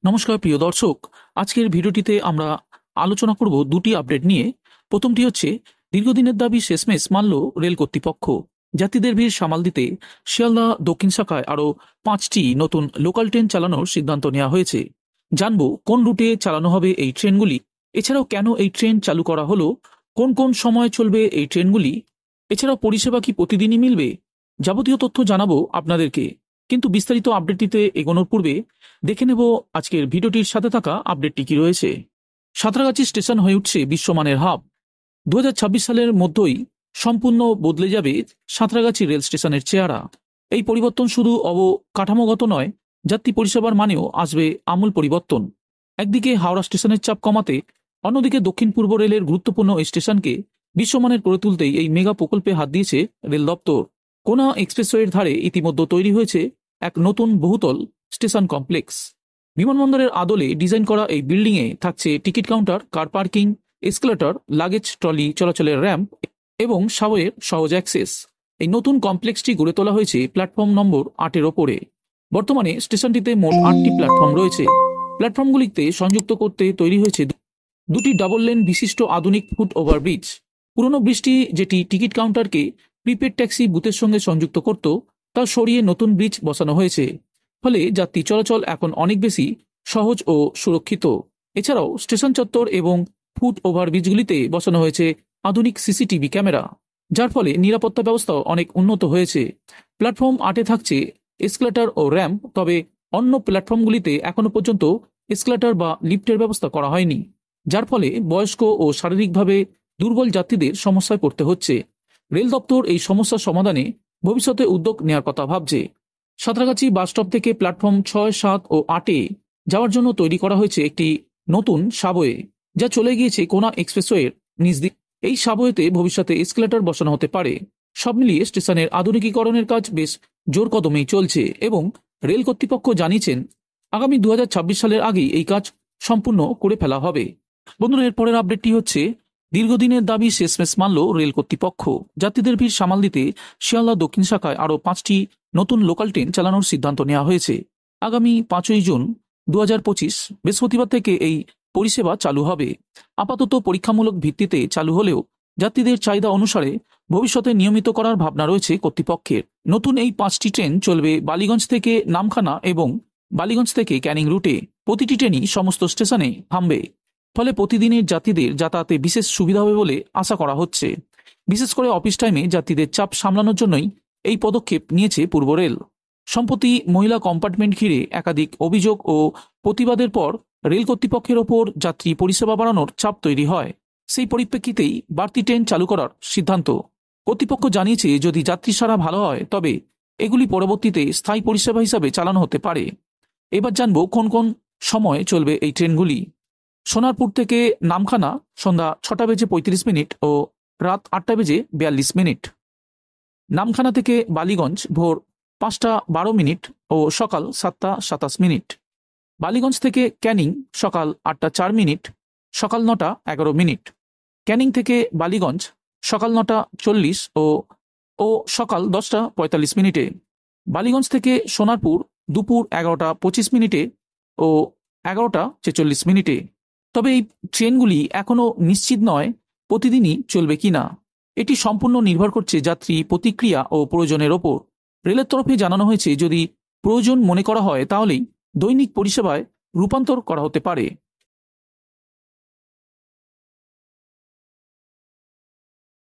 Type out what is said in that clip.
নমস্কার প্রিয় দর্শক, আজকের ভিডিওটিতে আমরা আলোচনা করব দুটি আপডেট নিয়ে। প্রথমটি হচ্ছে দীর্ঘদিনের দাবি শেষমেশ মানল রেল কর্তৃপক্ষ। যাত্রীদের ভিড় সামাল দিতে শিয়ালদা দক্ষিণ শাখায় আরও 5টি নতুন লোকাল ট্রেন চালানোর সিদ্ধান্ত নেওয়া হয়েছে। জানব কোন রুটে চালানো হবে এই ট্রেনগুলি, এছাড়াও কেন এই ট্রেন চালু করা হলো, কোন কোন সময় চলবে এই ট্রেনগুলি, এছাড়াও পরিষেবা কি প্রতিদিনই মিলবে। যাবতীয় তথ্য জানাবো আপনাদেরকে, কিন্তু বিস্তারিত আপডেটটিতে এগোনোর পূর্বে দেখে নেব আজকের ভিডিওটির সাথে থাকা আপডেটটি কি রয়েছে। সাঁতরাগাছি স্টেশন হয়ে উঠছে বিশ্বমানের হাব। 2026 সালের মধ্যেই সম্পূর্ণ বদলে যাবে সাঁতরাগাছি রেল স্টেশনের চেহারা। এই পরিবর্তন শুধু অবকাঠামোগত নয়, যাত্রী পরিষেবার মানেও আসবে আমূল পরিবর্তন। একদিকে হাওড়া স্টেশনের চাপ কমাতে, অন্যদিকে দক্ষিণ পূর্ব রেলের গুরুত্বপূর্ণ এই স্টেশনকে বিশ্বমানের করে তুলতেই এই মেগা প্রকল্পে হাত দিয়েছে রেল দপ্তর। কোনা এক্সপ্রেসওয়ের ধারে ইতিমধ্যে তৈরি হয়েছে এক নতুন বহুতল স্টেশন কমপ্লেক্স। বিমানবন্দরের আদলে ডিজাইন করা এই বিল্ডিংয়ে থাকছে ticket counter, car parking, escalator, luggage trolley চলাচলের র্যাম্প এবং সাবওয়ের সহজ অ্যাক্সেস। এই নতুন কমপ্লেক্সটি গড়ে তোলা হয়েছে প্ল্যাটফর্ম নম্বর 8-এর ওপরে। বর্তমানে স্টেশনটিতে মোট 8টি প্ল্যাটফর্ম রয়েছে। প্ল্যাটফর্মগুলিতে সংযুক্ত করতে তৈরি হয়েছে দুটি ডাবল লেন বিশিষ্ট আধুনিক ফুট ওভারব্রিজ। পুরনো ব্রিজটি, যেটি টিকিট কাউন্টারকে প্রিপেড ট্যাক্সি বুথের সঙ্গে সংযুক্ত করত, তা সরিয়ে নতুন ব্রিজ বসানো হয়েছে। ফলে যাত্রী চলাচল এখন অনেক বেশি সহজ ও সুরক্ষিত। এছাড়াও স্টেশন চত্বর এবং ফুট ওভারব্রিজগুলিতে বসানো হয়েছে আধুনিক সিসিটিভি ক্যামেরা, যার ফলে নিরাপত্তা ব্যবস্থাও অনেক উন্নত হয়েছে। প্ল্যাটফর্ম 8-এ থাকছে এসকেলেটর ও র্যাম্প, তবে অন্য প্ল্যাটফর্মগুলিতে এখনো পর্যন্ত এসকেলেটর বা লিফটের ব্যবস্থা করা হয়নি, যার ফলে বয়স্ক ও শারীরিকভাবে দুর্বল যাত্রীদের সমস্যায় পড়তে হচ্ছে। রেল দপ্তর এই সমস্যার সমাধানে ভবিষ্যতে উদ্যোগ নেওয়ার কথা ভাবছে। সাঁতরাগাছি বাসস্টপ থেকে প্ল্যাটফর্ম 6, 7 ও 8-এ যাওয়ার জন্য তৈরি করা হয়েছে একটি নতুন সাবওয়ে, যা চলে গিয়েছে কোনা এক্সপ্রেসওয়ের নিচ দিয়ে। এই সাবওয়েতে ভবিষ্যতে এসকেলেটর বসানো হতে পারে। সব মিলিয়ে স্টেশনের আধুনিকীকরণের কাজ বেশ জোর কদমেই চলছে এবং রেল কর্তৃপক্ষ জানিয়েছেন আগামী 2026 সালের আগেই এই কাজ সম্পূর্ণ করে ফেলা হবে। বন্ধুরা, এর পরের আপডেটটি হচ্ছে দীর্ঘদিনের দাবি শেষমেশ মানল রেল কর্তৃপক্ষ। যাত্রীদের ভিড় সামাল দিতে শিয়ালদা দক্ষিণ শাখায় আরও 5টি নতুন লোকাল ট্রেন চালানোর সিদ্ধান্ত নেওয়া হয়েছে। আগামী 5ই জুন 2025 বৃহস্পতিবার থেকে এই পরিষেবা চালু হবে। আপাতত পরীক্ষামূলক ভিত্তিতে চালু হলেও যাত্রীদের চাহিদা অনুসারে ভবিষ্যতে নিয়মিত করার ভাবনা রয়েছে কর্তৃপক্ষের। নতুন এই 5টি ট্রেন চলবে বালিগঞ্জ থেকে নামখানা এবং বালিগঞ্জ থেকে ক্যানিং রুটে। প্রতিটি ট্রেনই সমস্ত স্টেশনে থামবে, ফলে প্রতিদিনের যাত্রীদের যাতায়াতে বিশেষ সুবিধা হবে বলে আশা করা হচ্ছে। বিশেষ করে অফিস টাইমে যাত্রীদের চাপ সামলানোর জন্যই এই পদক্ষেপ নিয়েছে পূর্ব রেল। সম্প্রতি মহিলা কম্পার্টমেন্ট ঘিরে একাধিক অভিযোগ ও প্রতিবাদের পর রেল কর্তৃপক্ষের ওপর যাত্রী পরিষেবা বাড়ানোর চাপ তৈরি হয়। সেই পরিপ্রেক্ষিতেই বাড়তি ট্রেন চালু করার সিদ্ধান্ত। কর্তৃপক্ষ জানিয়েছে যদি যাত্রী সাড়া ভালো হয় তবে এগুলি পরবর্তীতে স্থায়ী পরিষেবা হিসাবে চালানো হতে পারে। এবার জানব কোন কোন সময় চলবে এই ট্রেনগুলি। সোনারপুর থেকে নামখানা সন্ধ্যা 6:35 ও রাত 8:42। নামখানা থেকে বালিগঞ্জ ভোর 5:12 ও সকাল 7:27। বালিগঞ্জ থেকে ক্যানিং সকাল 8:04, সকাল 9:11। ক্যানিং থেকে বালিগঞ্জ সকাল 9:40 ও সকাল 10:45। বালিগঞ্জ থেকে সোনারপুর দুপুর 11:25 ও 11:46। তবে এই ট্রেনগুলি এখনও নিশ্চিত নয় প্রতিদিনই চলবে কিনা। এটি সম্পূর্ণ নির্ভর করছে যাত্রী প্রতিক্রিয়া ও প্রয়োজনের ওপর। রেলের তরফে জানানো হয়েছে যদি প্রয়োজন মনে করা হয় তাহলেই দৈনিক পরিষেবায় রূপান্তর করা হতে পারে।